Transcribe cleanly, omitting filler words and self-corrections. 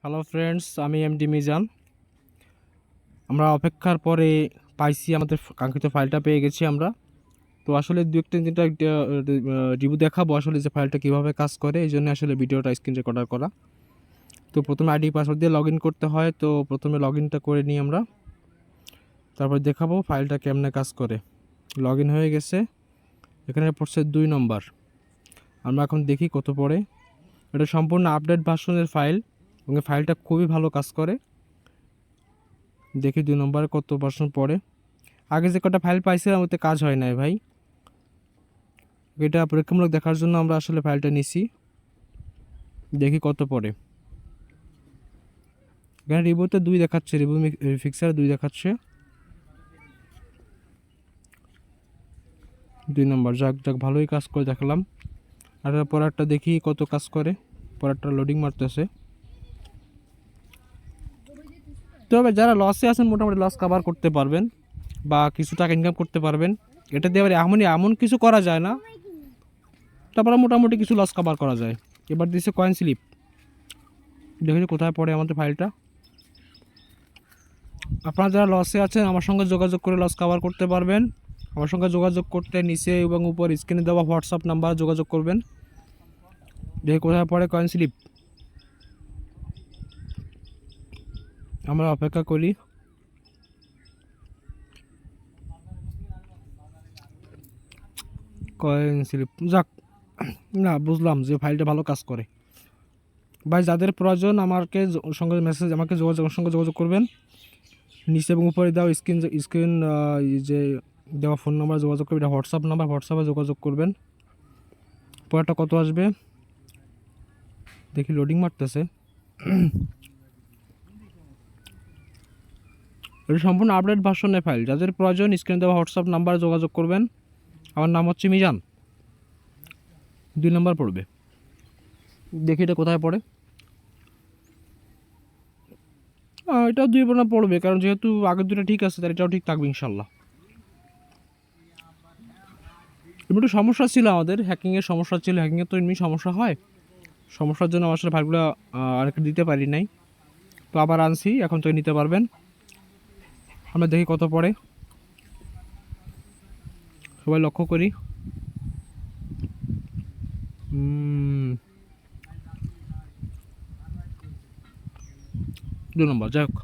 Hello friends, আমি MD Mizan. আমরা অপেক্ষার পরে পাইছি, আমাদের কাঙ্ক্ষিত ফাইলটা পেয়ে গেছি আমরা। তো আসলে দু একটা তিনটা রিভিউ দেখাবো আসলে যে ফাইলটা কীভাবে কাজ করে, এই জন্য আসলে ভিডিওটা স্ক্রিন রেকর্ডার করা। তো প্রথমে আইডি পাসওয়ার্ড দিয়ে লগ ইন করতে হয়। তো প্রথমে লগ ইনটা করে নিই আমরা, তারপর দেখাবো ফাইলটা কেমনে কাজ করে। লগ ইন হয়ে গেছে, এখানে পড়ছে 2 নম্বর। আমরা এখন দেখি কত পড়ে। এটা সম্পূর্ণ আপডেট ভার্সনের ফাইল এবং ফাইলটা খুবই ভালো কাজ করে। দেখি 2 নম্বরে কত পার্সেন্ট পড়ে। আগে যে কটা ফাইল পাইছিলাম ওতে কাজ হয় নাই ভাই। এটা পরীক্ষামূলক দেখার জন্য আমরা আসলে ফাইলটা নিছি। দেখি কত পড়ে। এখানে রিভিউতে 2 দেখাচ্ছে, রিভিউ ফিক্সার 2 দেখাচ্ছে। 2 নম্বর, যাক যাক ভালোই কাজ করে দেখলাম। আর পরেরটা দেখি কত কাজ করে। পরেরটা লোডিং মারতেছে। তবে যারা লসে আছেন মোটামুটি লস কভার করতে পারবেন বা কিছু টাকা ইনকাম করতে পারবেন। এটা দিয়ে আবার এমন কিছু করা যায় না, তারপরে মোটামুটি কিছু লস কভার করা যায়। এবার দিচ্ছে কয়েন স্লিপ, দেখি কোথায় পড়ে আমাদের ফাইলটা। আপনারা যারা লসে আছেন আমার সঙ্গে যোগাযোগ করে লস কভার করতে পারবেন। আমার সঙ্গে যোগাযোগ করতে নিচে এবং উপর স্ক্রিনে দেওয়া হোয়াটসঅ্যাপ নাম্বার যোগাযোগ করবেন। দেখি কোথায় পড়ে কয়েন স্লিপ। আমরা অপেক্ষা করি। কয়েন স্লিপ, যাক না, বুঝলাম যে ফাইলটা ভালো কাজ করে। ভাই যাদের প্রয়োজন আমাকে আমাকে সঙ্গে যোগাযোগ করবেন। নিচে এবং উপরে দেওয়া স্ক্রিন যে দেওয়া ফোন নাম্বার যোগাযোগ করবেন, এটা হোয়াটসঅ্যাপ নাম্বার, হোয়াটসঅ্যাপে যোগাযোগ করবেন। পরেরটা কত আসবে দেখি, লোডিং মারতেছে। এটা সম্পূর্ণ আপডেট ভার্সনের ফাইল। যাদের প্রয়োজন স্ক্রিনে দেওয়া হোয়াটসঅ্যাপ নাম্বারে যোগাযোগ করবেন। আমার নাম হচ্ছে মিজান। 2 নম্বর পড়বে, দেখি এটা কোথায় পড়ে। এটাও 2 পড়বে, কারণ যেহেতু আগের দুটো ঠিক আছে তার এটাও ঠিক থাকবে ইনশাল্লাহ। একটু সমস্যা ছিল, আমাদের হ্যাকিংয়ের সমস্যা ছিল। হ্যাকিংয়ের তো এমনি সমস্যা হয়, সমস্যার জন্য আমার আসলে ফাইলগুলো আরেকটা দিতে পারি নাই। তো আবার আনছি, এখন তো নিতে পারবেন। আমরা দেখি কত পড়ে, সবাই লক্ষ্য করি। 2 নম্বর, যাই হোক।